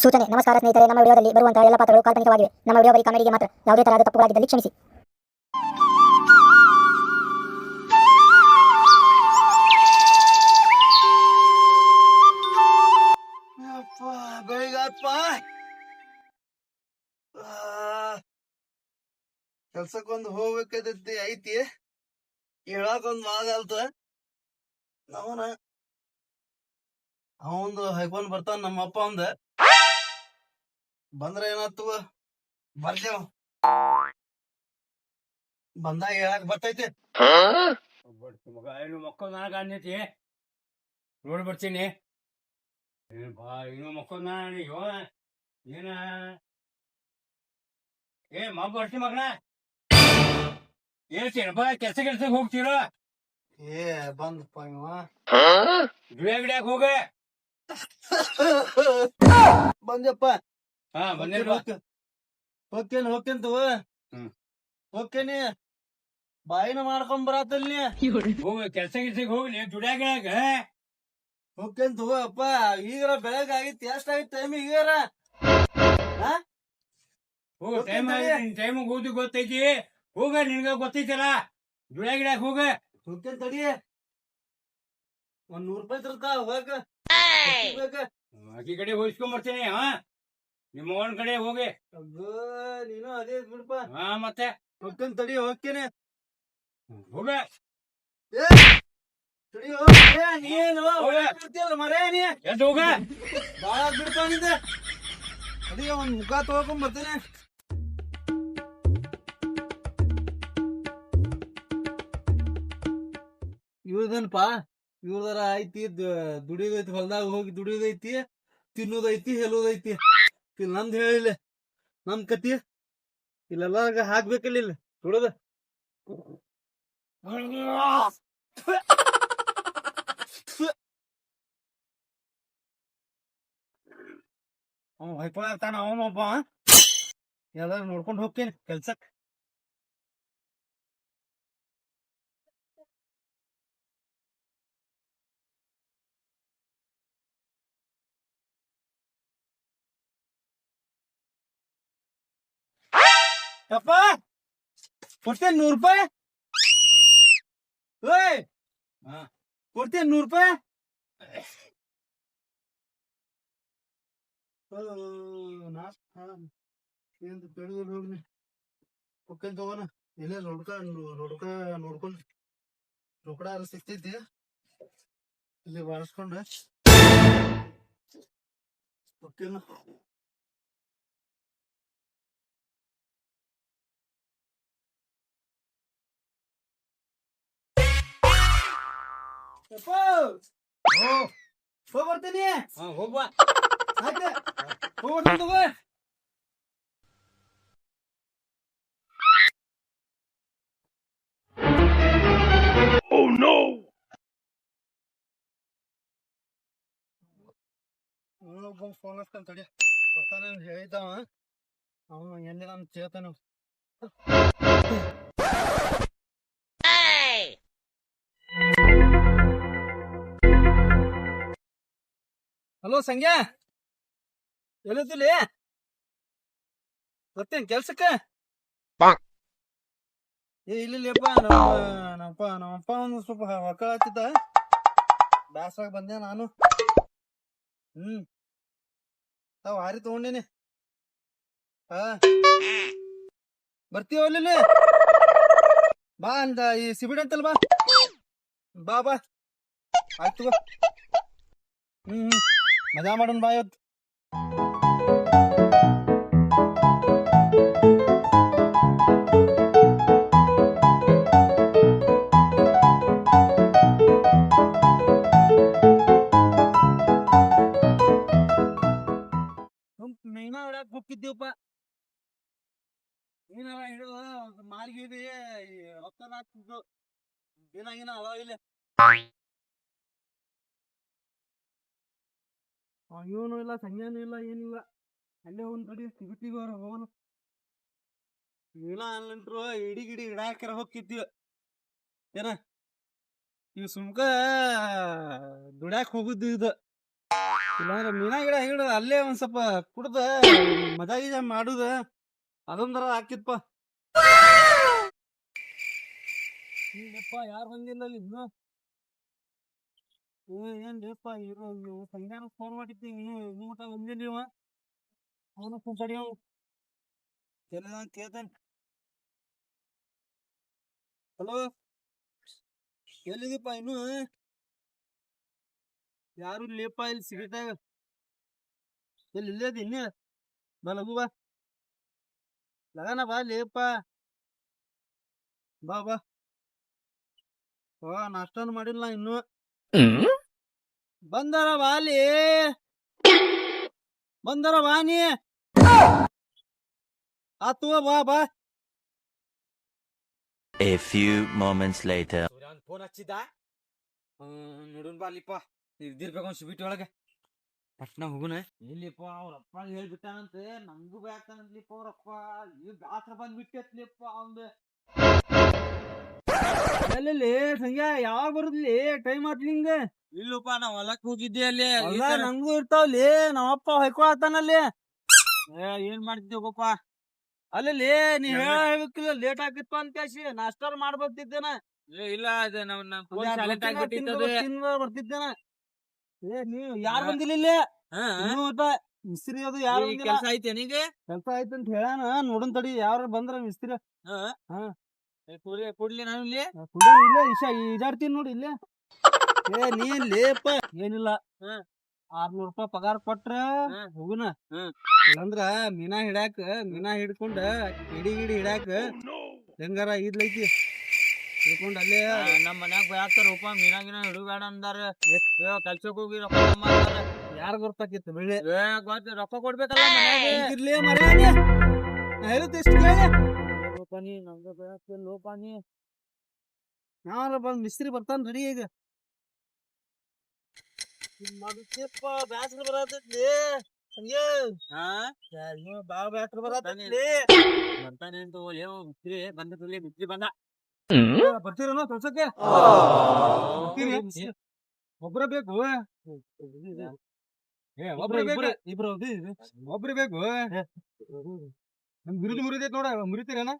ಸೂಚನೆ ನಮಸ್ಕಾರ ಸ್ನೇಹಿತರೆ, ನಮ್ಮ ವಿಡಿಯೋದಲ್ಲಿ ಬರುವಂತಹ ಎಲ್ಲ ಪಾತ್ರಗಳು ಕಾಲ್ಪನಿಕವಾಗಿವೆ. ನಮ್ಮ ವಿಡಿಯೋ ಬರೀ ಕಾಮಿಡಿಗೆ ಮಾತ್ರ. ಯಾವುದೇ ತರಹದ ತಪ್ಪುಗಳಾಗಿದ್ದಲ್ಲಿ ಕ್ಷಮಿಸಿ. ಬೆಳಿಗಾತ್ಪ ಕೆಲ್ಸಕ್ಕೊಂದು ಹೋಗ್ಬೇಕೈತಿ ಐತಿ, ಹೇಳಾಕೊಂದ್ ವಾದ ಅಲ್ತ. ಅವಂದು ಹೈಕೊಂಡ್ ಬರ್ತಾನ ನಮ್ಮ ಅಪ್ಪ ಒಂದ ಬಂದ್ರ ಏನಾತು ಬರ್ದೇವ್ ಬಂದಾಗ ಹೇಳಾಕ್ ಬರ್ತೈತಿ. ಮಗ ಏನು ಮಕ್ಕಳು ನನಗ ಅನ್ನೈತಿ ನೋಡಿ ಬರ್ತೀನಿ. ಇನ್ನು ಮಕ್ಕಳು ನಾನು ಏನ ಮಗ ಬರ್ತೀನಿ ಮಗನ ಹೇಳ್ತೀನಪ್ಪ. ಕೆಲ್ಸಕ್ಕೆ ಹೋಗ್ತೀರ ಏ ಬಂದಪ್ಪ ಇವ ಗಿಡ್ಯಾಕ ಹೋಗ. ಬಂದಪ್ಪ. ಬಂದೇನ ಹೋಗ್ತೇನೆ ತಗೋ. ಹೋಗ್ತೇನಿ, ಬಾಯಿನ ಮಾಡ್ಕೊಂಡ್ ಬರತ್ತಲ್ಲಿ. ಹೋಗ ಕೆಲ್ಸಕ್ಕೆ ಹೋಗ್ಲಿ ದುಡ್ಯಾಗ. ಹೋಗ್ತೇನೆ ತಗೋ ಅಪ್ಪ. ಈಗಾರ ಬೆಳಗ್ಗೆ ಆಗಿತ್ತು, ಎಷ್ಟ್ ಆಗಿತ್ತು ಟೈಮ್ ಈಗಾರ? ಟೈಮ್ ಹೋಗಿ ಗೊತ್ತೈತಿ. ಹೋಗ, ನಿನ್ಗ ಗೊತ್ತೈತಲ್ಲ. ದುಡ್ಯಾಗ ಹೋಗ. ಹೋಗ್ತೇನೆ ತಡಿ. ಒಂದ್ 100 ರೂಪಾಯಿ ತರ್ತಾ ಹೋಗಕ. ಆಕಿ ಕಡೆ ಹೋಗಿಸ್ಕೊಂಡ್ ಬರ್ತೀನಿ. ನಿಮ್ಮ ಅವನ ಕಡೆ ಹೋಗಿ. ನೀನು ಅದೇ ಬಿಡಪ್ಪ. ಮತ್ತೆ ಹೋಗ್ತೇನೆ ತಡಿ, ಹೋಗ್ತೇನೆ. ಹೋಗ ತಡಿ ನೀನು ಮರೇ ನೀ ಎದ್ದು ಹೋಗ. ಬಾಳ ಬಿಡ್ತಾ ನಿಂದ. ತಡಿ ಒಂದ್ ಮುಖ ತಗೋಕೊಂಡ್ ಬರ್ತೇನೆ. ಇವ್ರದನಪಾ, ಇವ್ರದಾರ ಐತಿ, ದುಡಿಯೋದೈತಿ, ಹೊಲ್ದಾಗ ಹೋಗಿ ದುಡಿಯೋದೈತಿ, ತಿನ್ನೋದೈತಿ, ಹೇಳೋದೈತಿ. ಇಲ್ಲಿ ನಂದ್ ಹೇಳಿಲ್ಲ, ನಮ್ ಕತಿ ಇಲ್ಲೆಲ್ಲ ಹಾಕ್ಬೇಕಲ್ಲ ಇಲ್ಲಿ ದುಡೋದ. ಹೊಯ್ಕೊಳ ಇರ್ತಾನ ಅವನೊಬ್ಬ. ಎಲ್ಲಾರು ನೋಡ್ಕೊಂಡ್ ಹೋಗ್ತೇನೆ ಕೆಲ್ಸಕ್. ಯಪ್ಪ ಕೊಡ್ತೇನೆ 100 ರೂಪಾಯಿ. ಓಯ್ ಕೊಡ್ತೇನೆ 100 ರೂಪಾಯಿ. ಬೆಳೆದಲ್ಲಿ ಹೋಗ್ನಿ ಹೋಗ್ತೇನೆ ತಗೋಣ. ಇಲ್ಲೇ ರೊಡ್ಕ ನೋಡ್ಕೊಂಡು ರೊಕ್ಕಡ ಸಿಗ್ತೈತಿ, ಇಲ್ಲಿ ಬಾರಿಸ್ಕೊಂಡು ಹೋಗ್ತೇನ. ಹೋಗ್ ಬರ್ತೀನಿ. ಹೋಗ್ಬಾ. ಆಯ್ತು, ಹೋಗ್ಬರ್ತೀನಿ ತಗೋ. ಫೋನ್ ಹಚ್ತಾನ ತಡಿ. ಬರ್ತಾನ ಹೇಳಿದ್ದಾವ ಅವನು, ಎಲ್ಲಿ ನಾನು ಕೇಳ್ತಾನ. ಹಲೋ ಸಂಗ್ಯಾ, ಎಲ್ಲಿದ್ದಿಲ್ಲಿ? ಬರ್ತೀನಿ ಕೆಲ್ಸಕ್ಕ. ಇಲ್ಲಿಲ್ಲಪ್ಪ, ನಮ್ಮಪ್ಪ ಒಂದು ಸ್ವಲ್ಪ ಹೊಕ್ಕಳ ಹಚ್ಚಿದ್ದ, ಬ್ಯಾಸ್ರಾಗ ಬಂದೆ ನಾನು. ತಾವ್ ಹಾರಿ ತಗೊಂಡೇನಿ. ಬರ್ತೀವಲ್ಲಿ ಬಾ ಅಂತ, ಈ ಸಿಬಿಡ್ ಅಂತಲ್ ಬಾ. ಬಾ ಆಯ್ತು ತಗೋ. ಮಜಾ ಮಾಡೋಣ ಬಾ ಇವತ್ತು. ಮೀನಾ ಹೊಡ್ಯಾಕ ಹೋಗಿದ್ದೀವಪ್ಪ. ಮೀನೆಲ್ಲ ಹಿಡಿದು ಮಾರ್ಗಿದಿ ರೊಕ್ಕನ ಹಾಕ್ತಿದ್ದು. ಏನಾಗಿನ ಅವ ಇಲ್ಲ. ಇವನು ಇಲ್ಲ, ಸಂಜ್ಞಾನು ಇಲ್ಲ, ಏನಿಲ್ಲ. ಅಲ್ಲೇ ಒಂದ್ ಕಡೆ ಸಿಗುತ್ತೀವ್ರ ಹೋಗೋಣ. ಇಲ್ಲ ಅನ್ಲಂಟ್ರು ಇಡಿ ಹಿಡಾಕರ ಹೋಗಿದ್ದೀವ ಏನ. ಇವ್ ಸುಮ್ಕ ದುಡ್ಯಾಕ್ ಹೋಗುದು ಇದು. ಇಲ್ಲಾಂದ್ರೆ ಮೀನಾ ಗಿಡ ಹಿಡಿದ ಅಲ್ಲೇ ಒಂದ್ ಸ್ವಲ್ಪ ಕುಡ್ದ ಮಜಾ ಗಿಜಾ ಮಾಡುದ ಅದೊಂದರ ಹಾಕಿತ್ಪ. ಇಲ್ಲಪ್ಪ ಯಾರು ಬಂದಿಲ್ಲ ಅಲ್ಲಿ ಇನ್ನು. ಏನ್ರಿಪ್ಪ ಇರೋ ಸಂಜಾನ ಫೋನ್ ಮಾಡಿದ್ದೆ ಇನ್ನು ಊಟ ಬಂದಿಲ್ಲ ಅವನು ಕುಂಚಡಿ ಎಲ್ಲ ಕೇಳ್ತಾನೆ. ಹಲೋ ಎಲ್ಲಿದೀಪ ಇನ್ನು ಯಾರು ಲೇಪ ಇಲ್ಲಿ ಸಿಗಟ್ಟಾಗ ಎಲ್ಲಿ ಇಲ್ಲದ ಇನ್ನ ಬಾ ಲಗು ಬಾ ಲಗನ ಬಾ ಲೇಪ ಬಾ ಬಾ ನಾಷ್ಟನು ಮಾಡಿಲ್ಲ ಇನ್ನು ಬಂದರ ಬಾಲಿ ಬಂದರ ಬಾನಿ ಆತು ಬಾ ಬಾ. A few moments later. Phone ಹಚ್ಚಿದ್ದ ನೋಡೋಣ ಬಾಲಿಪ್ಪ ಇದ್ದಿರ್ಬೇಕು ಶಿಬಿಟಿ ಒಳಗೆ ಪಟ್ನ ಹೋಗುನ. ಇಲ್ಲಿಪ್ಪ ಅವ್ರಪ್ಪ ಹೇಳ್ಬಿಟ್ಟಾನಂತೆ ನಂಗೂ ಬ್ಯಾಕಂದ್ಲಿಪ್ಪ ಅವ್ರಪ್ಪ ಈಗ ಬ್ಯಾಸ್ರ ಬಂದ್ಬಿಟ್ಟತ್ಲಿಪ್ಪ ಅವಂದ. ಎಲ್ಲೆಲ್ಲಿ ಸಂಗ್ಯಾ ಯಾವಾಗ ಬರುದ್ಲಿ ಟೈಮ್ ಆತ್ಲಿ ಹಿಂಗ. ಇಲ್ಲಪ್ಪ ನಾವ್ ಹೊಲಕ್ ಹೋಗಿದ್ದೆ ಅಲ್ಲಿ ನಂಗೂ ಇರ್ತಾವಲ್ಲಿ ನಮ್ಮಪ್ಪ ಹೊಯ್ಕೊಳತಾನಲ್ಲಿ. ಏನ್ ಮಾಡ್ತಿದ್ದೇವಪ್ಪ ಅಲ್ಲಿ ನೀ ಹೇಳ್ಬೇಕಿಲ್ಲ ಲೇಟ್ ಆಗಿತ್ತು ಅಂತ ಕೇಸಿ ನಾಷ್ಟಾರ ಮಾಡ್ಬರ್ತಿದ್ದೇನ. ಇಲ್ಲ ಅದು ಬರ್ತಿದ್ದೇನ. ನೀವ್ ಯಾರು ಬಂದಿಲ್ಲ ಇಲ್ಲಿ ಮಿಸ್ತ್ರಿ ಅದು ಯಾರು ಕೆಲಸ ಐತೆ ನೀಗೆ ಕೆಲ್ಸ ಆಯ್ತಂತ ಹೇಳಾನ. ನೋಡನ್ ತಡಿ ಯಾರು ಬಂದ್ರ ಮಿಸ್ತ್ರಿ ಕೊಡ್ಲಿ ನಾನು ಇಲ್ಲಿ ಇಲ್ಲೇ ಈಜಾಡ್ತೀನಿ ನೋಡಿ ಇಲ್ಲೇ. ನೀನ್ ಲೇಪ ಏನಿಲ್ಲ 600 ರೂಪಾಯಿ ಪಗಾರ ಕೊಟ್ರ ಹೋಗುನ. ಇಲ್ಲಂದ್ರ ಮೀನಾ ಹಿಡ್ಯಾಕ ಮೀನಾ ಹಿಡ್ಕೊಂಡ ಹಿಡಿ ಹಿಡ್ಯಾಕ ಹೆಂಗಾರ ಇದ್ಲೈತಿ ಹಿಡ್ಕೊಂಡ್ ಅಲ್ಲೇ ನಮ್ ಮನ್ಯಾಗ ಬಯಾಕ್ತಾರಪ್ಪ ಮೀನಾಗಿನ ಹಿಡುಬೇಡ ಅಂದಾರ. ಕೆಲ್ಸಕ್ ಹೋಗಿ ರೊಕ್ಕ ಯಾರ ಗೊತ್ತಾಕಿತ್ತು ಬೆಳ್ಳಿ ರೊಕ್ಕ ಕೊಡ್ಬೇಕಲ್ಲ ಇರ್ಲಿ ಮರ್ಯಾದೆ ಹೇಳುತ್ತೆ ಎಷ್ಟು ಕೇಳಿ ಲೋಪಾನಿ ನಮ್ಗ ಬಯಾಕ್ತ ಲೋಪಾನಿ. ನಾರ ಬಂದ್ ಮಿಸ್ತ್ರಿ ಬರ್ತಾನ ರೆಡಿ ಈಗ ಮಾಡಪ್ಪ. ಬ್ಯಾಸ್ರ ಬರತೈತ್ಲಿ ಹಂಗೆ ಬಾಳ ಬ್ಯಾಸ್ರ ಬರತೈತ್ಲಿ. ಬರ್ತಾನೆ ಅಂತ ಮಿಸ್ತ್ರಿ ಬಂದ ಮಿಸ್ತ್ರಿ ಬಂದ ಬರ್ತೀರನೋ ಕೆಲ್ಸಕ್ಕೆ ಒಬ್ರ ಬೇಕು ಒಬ್ರು ಬೇಕು. ನಮ್ ಬಿರುದು ಮುರಿದೈತ್ ನೋಡ ಮುರಿತೀರೇನ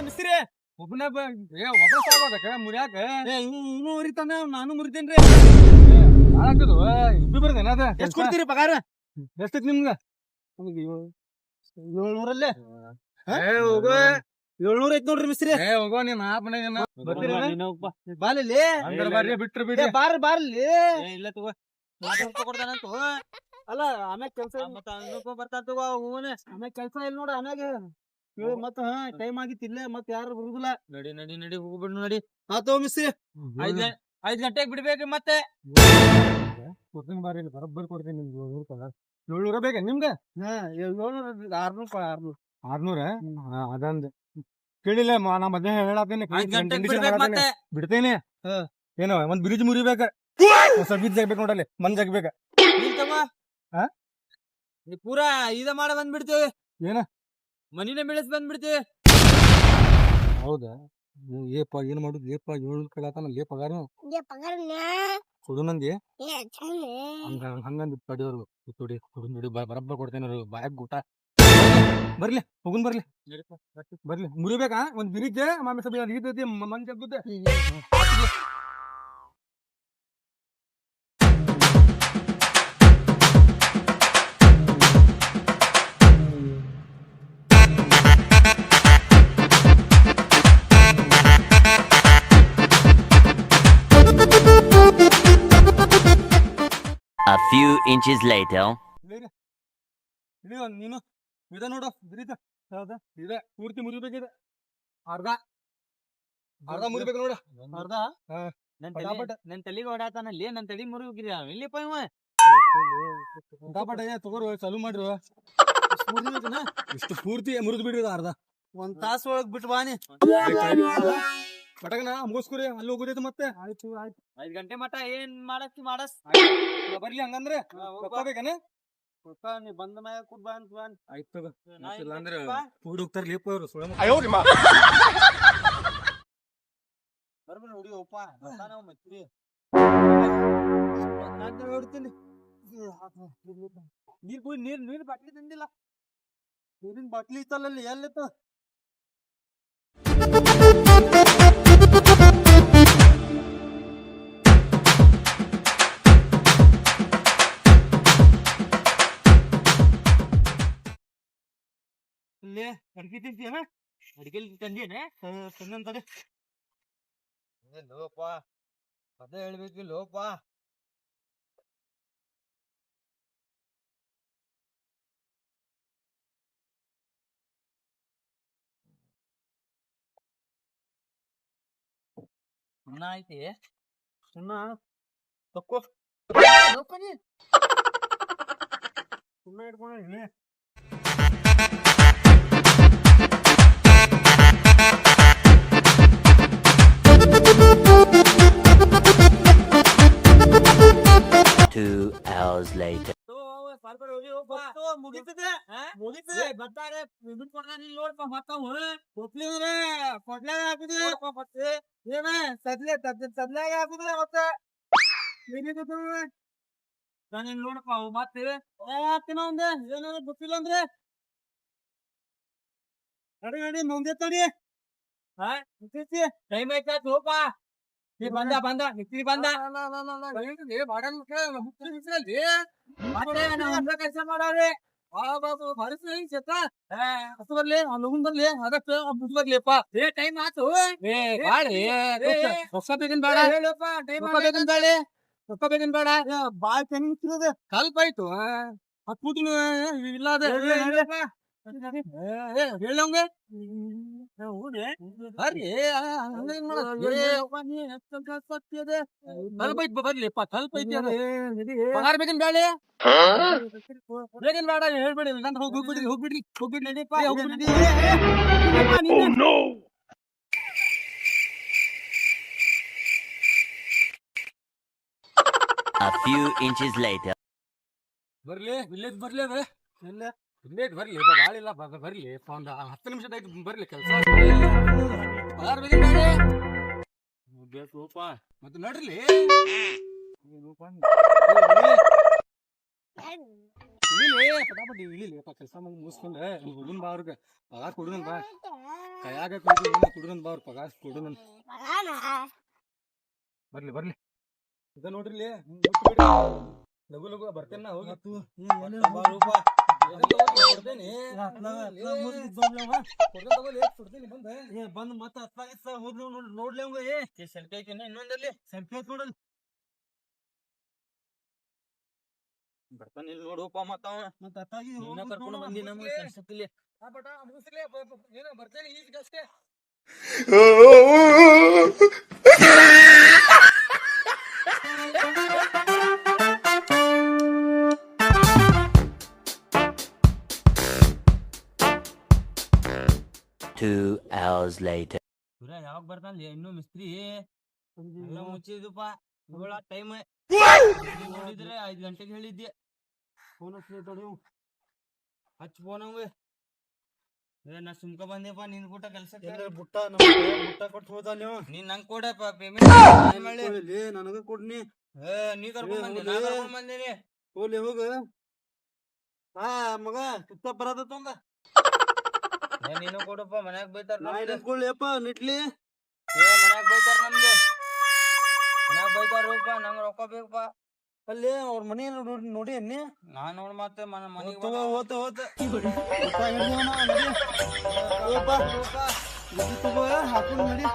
ಮಿಸ್ತ್ರಿ ಒಬ್ಬನ ಒಬ್ಬ ಸಾಕ ಮುರಿಯಾಕ ಇನ್ನೂ ಮುರಿತಾನ ನಾನು ಮುರಿತೇನ್ರಿ. ಹಾಕದು ಇಬ್ಬರು ಬರ್ದೇನ ಅದ ಎಷ್ಟ್ ಕೊಡ್ತೀರಿ ಪಗಾರ ಎಷ್ಟೈತಿ ನಿಮ್ಗ? 700 ಹೋಗ 700 ಐತ್ ನೋಡ್ರಿ ಮಿಸ್ತ್ರಿ. ಹೋಗೋ ನೀನ್ ಬಾಲಿ ಬಿಟ್ರಿ ಬಿಡಿ ಬಾರ್ಲಿ ಇಲ್ಲ ತಗೋ ಕೊಡ್ತಾನಂತ. ಅಲ್ಲ ಆಮ್ಯಾಗ ಕೆಲ್ಸ ಬರ್ತಾನ ತಗೋ ಆಮ್ಯಾಗ ಕೆಲ್ಸ ಇಲ್ಲ ನೋಡ ಆಮ್ಯಾಗ ಮತ್ತ ಟೈಮ್ ಆಗಿತ್ತಿಲ್ಲ ಮತ್ ಯಾರು ಬರುದಿಲ್ಲ. ನಡಿ ನಡಿ ನಡಿ ಹೋಗ್ಬಿಡ್ ನೋಡಿ. ಆತೋ ಮಿಸ್ತ್ರಿ 5 ಗಂಟೆಗೆ ಬಿಡ್ಬೇಕ್ರಿ ಮತ್ತೆ ಕೊಡ್ತೀನಿ ಬಾರಿ ಬರೋಬ್ಬರಿ ಕೊಡ್ತೀನಿ ನಿಮ್ಗೆ 700 ಬೇಕ ನಿಮ್ಗ? 600 ಅದಂದ ಕೇಳಿಲ್ಲ ನಾ ಮಧ್ಯಾಹ್ನ ಹೇಳತ್ತೀನಿ ಬಿಡ್ತೇನೆ. ಏನೋ ಒಂದ್ ಬ್ರಿಡ್ಜ್ ಮುರಿಬೇಕ ಬೀಜ ಜಾಗ್ಬೇಕು ನೋಡಲ್ಲಿ ಮನ್ ಜಾಗ್ಬೇಕ ಪೂರಾ ಇದ ಮಾಡ ಬಂದ್ಬಿಡ್ತೇವೆ. ಏನ ಮನಿನ ಬೆಳೆಸ್ ಬಂದ್ಬಿಡ್ತೇವೆ. ಹೌದಾ ಏಪ ಏನ್ ಮಾಡುದು ಲೇಪ 700 ಕೇಳತಾನ ಲೇ ಪಗಾರ ಕೊಡು ನಂದಿ ಹಂಗಂದ್ ತಡಿಯೋರು ತುಡಿ ಕೊಡು ನೋಡಿ ಬರಬ್ಬ ಕೊಡ್ತೇನೆ ಬಾಯಾಗ ಊಟ. ಬರ್ಲಿ ಹೋಗುನ್ ಬರ್ಲಿ ಬರ್ಲಿ ಮುರಿಬೇಕಾ ಒಂದ್ ಬ್ರಿಡ್ಜ್ ಮಾಮಿ ಸಭೆ ಈತೈತಿ Mann ಜಗ್ಗುತ್ತೆ. A few inches later. ನೀನು ಇದ ನೋಡು ಬ್ರಿಡ್ಜ್ ಹೌದಾ ಇದೆ ಪೂರ್ತಿ ಮುರಿಬೇಕಿದೆ. ಅರ್ಧ ಮುರಿಬೇಕು ನೋಡ ಅರ್ಧ. ನನ್ ತಲೆಗೆ ಓಡಾತಾನಲ್ಲಿ ನನ್ ತಲೆ ಮುರಿಗಿರಿ ಇಲ್ಲಿಪ್ಪ ಇವ ತಗೋರು ಚಾಲು ಮಾಡ್ರು ಇಷ್ಟು ಪೂರ್ತಿ ಮುರಿದು ಬಿಡ್ರಿ ಅರ್ಧ. ಒಂದ್ ತಾಸ ಒಳಗ್ ಬಿಟ್ಟು ಬಾನಿ ಪಟಕನ ಮುಗಿಸ್ಕೊರಿ ಅಲ್ಲಿ ಹೋಗುದೈತೆ ಮತ್ತೆ. ಆಯ್ತು 5 ಗಂಟೆ ಮಟ ಏನ್ ಮಾಡಸ್ ಬರ್ಲಿ ಹಂಗಂದ್ರೆ ಬೇಕನ ನೀ ಬಂದ ಮ್ಯಾಗ ಕುಡ್ ಬಾ ಅಂತ ಆಯ್ತು ಅಂದ್ರೆ ಕೂಡ್ ಹೋಗ್ತಾರ ಲೇಪ ಅವ್ರು ಬರ್ಬ ನೋಡಿ ಒಪ್ಪ ನಾವು ಮತ್ರಿ ಹೊಡ್ತೀನಿ ನೀರ್ ಬಾಟ್ಲಿ ತಂದಿಲ್ಲ. ನೀರಿನ ಬಾಟ್ಲಿ ಇತ್ತಲ್ಲಿ ಎಲ್ಲಿತ್ತು? ಇಲ್ಲೇ ಅಡ್ಗೆ ತಿಂತೀಯನ? ಅಡ್ಗೆ ತಂದೇನೆ ತಂದಂತದೆ. ಲೋಪ ಅದೇ ಹೇಳ್ಬೇಕು ಲೋಪ. ಸುಣ್ಣ ಐತಿ, ಸುಣ್ಣ ತಕ್ಕೋ ಸುಣ್ಣ ಇಟ್ಕೊಂಡ. Two hours later. ಮುಗಿತದೆ ಬರ್ತಾರೆ ನೋಡ್ಪ ಮತ್ತವ್ ಕೊಟ್ಲಿದ್ರೆ ಕೊಟ್ಲಾಗ ಹಾಕುದಿಲ್ಲ ಮತ್ತೆ ಏನ ಸದ್ಲಾಗ ಹಾಕುದಿಲ್ಲ ಮತ್ತೆ ನಾನು ನೋಡಪ್ಪ ಅವು ಮತ್ತೆ ತಿನ್ನ ಒಂದೆ ಏನಾದ್ರು ಗೊತ್ತಿಲ್ಲ ಅಂದ್ರೆ ನಡಿ ನಡಿ ಮುಂದೆ ತಡಿ. ಟೈಮ್ ಆಯ್ತಾ ಹೋಪ ಬಂದ ಬಂದ ಮಿಸ್ತ್ರಿ ಬಂದ ಕೆಲಸ ಮಾಡಾರೆ. ಬಾಬು ಭರಿಸಿ ಹಸು ಬರ್ಲಿ ಲಗುನ್ ಬರ್ಲಿ ಅದಕ್ಕೆ ಬುದ್ ಬರ್ಲಿಪ್ಪ. ಟೈಮ್ ಆತು ರೊಕ್ಕ ಬೇಕನ್ ಬೇಡ ರೊಕ್ಕ ಬೇಕನ್ ಬೇಡ ರೊಕ್ಕ ಬೇಕನ್ ಬೇಡ ಬಾಳ್ ಚೆನ್ನಾಗಿರೋದು ಕಲ್ಪ ಆಯ್ತು ಹತ್ತು ಇಲ್ಲ ಅದ ಹೇಳಂಗ ಬರ್ಲಿಪ್ಪ ಕಲ್ಪ ಐತಿ ಪಗಾರ ಬೇಕನ್ ಬೇಳೆ ಬೇಕನ್ ಬೇಡ ಹೇಳ್ಬೇಡಿ ನಾನು ಹೋಗ್ಬಿಡ್ರಿ ಹೋಗ್ಬಿಡ್ರಿ ಹೋಗ್ಬಿಡ್ರಿ ನಡೀಪ್ಪ ಹೋಗ್ಬಿಡ್ರಿ. A few inches later. ಬರ್ಲಿ ವಿಲೇಜ್ ಬರ್ಲಿ ಅದ ಇಲ್ಲ ವಿಲೇಜ್ ಬರ್ಲಿ ಬಾಳಿಲ್ಲ ಬರ್ಲಿ ಒಂದು 10 ನಿಮಿಷ ಆಯ್ತು ಬರ್ಲಿ ಕೆಲಸ ಬೇಕಪ್ಪ ಮತ್ತೆ ನಡ್ರಿ ಪಟಾಪಟಿ ಇಳಿಲಿಪ್ಪ ಕೆಲಸ ಮುಗಿಸ್ಕೊಂಡ ಹುಡುಗನ್ ಬಾ ಅವ್ರಿಗೆ ಪಗಾರ ಕೊಡುದನ್ ಬಾ ಕೈಯಾಗ ಕುಡುದನ್ ಬಾ ಅವ್ರ ಪಗಾರ ಕೊಡುದನ್ ಬರ್ಲಿ ಬರ್ಲಿ ಇದ ನೋಡ್ರಿ ಲಗು ಲಗು ಬರ್ತೇನೆ ಹೋಗಿ ಬಂದ್ ಮತ್ತ ಹೋದ್ರು ನೋಡ್ಲಿ ಅವಂಗ ಸೆಲ್ಫಿ ಐತಿನ ಇನ್ನೊಂದಲ್ಲಿ ಸೆಲ್ಫಿ ಐತ್ ನೋಡಲ್ ಬರ್ತಾನ ಇಲ್ಲಿ ನೋಡುವಪ್ಪ ಮತ್ತ ಮತ್ತ ಅತ್ತಾಗಿ ಕರ್ಕೊಂಡು ಬಂದಿ ನಮ್ಗೆ ಕೆಲ್ಸಕ್ಕಿಲ್ಲಿ ಏನ ಬರ್ತೇನೆ ಈಗ ಅಷ್ಟೇ. Two hours later. ಯಾವಾಗ ಬರ್ತಾನ ಇನ್ನು ಮಿಸ್ತ್ರಿ ಎಲ್ಲ ಮುಚ್ಚಿದಪ್ಪ ಟೈಮ್ ನೋಡಿದ್ರೆ 5 ಗಂಟೆಗೆ ಹೇಳಿದ್ದೆ. ಫೋನ್ ಹಚ್ಚ ಫೋನ್ ಅವಂಗ ನಾ ಸುಮ್ಕ ಬಂದೆಪ್ಪ ನಿನ್ ಕೂಟ ಕೆಲ್ಸ ಬುಟ್ಟ ಕೊಟ್ಟು ಹೋದ ನೀವು ನೀನ್ ನಂಗೆ ಕೊಡಪ್ಪ ಪೇಮೆಂಟ್ ನನಗ ಕೊಡ್ನಿ ನೀ ಕರ್ಕೊಂಡ್ ಬಂದೇನಿ ಹೋಗ್ಲಿ ಹೋಗ ಮಗ ಸುತ್ತ ಬರತ್ತ ನೀನು ಕೊಡಪ್ಪ ಮನ್ಯಾಗ ಬೈತಾರ ನಿಟ್ಲಿ ಮನ್ಯಾಗ ಬೈತಾರ ನಮ್ದು ಮನ್ಯಾಗ ಬೈತಾರಪ್ಪ ನಂಗ ರೊಕ್ಕ ಬೇಕಪ್ಪ ಅಲ್ಲಿ ಅವ್ರ ಮನಿ ನೋಡಿ ಅನ್ನಿ ನಾನ್ ನೋಡ್ ಮತ್ತೆ ಮನೆಗೆ ಹಾಕೊಂಡ್ ನಡಿ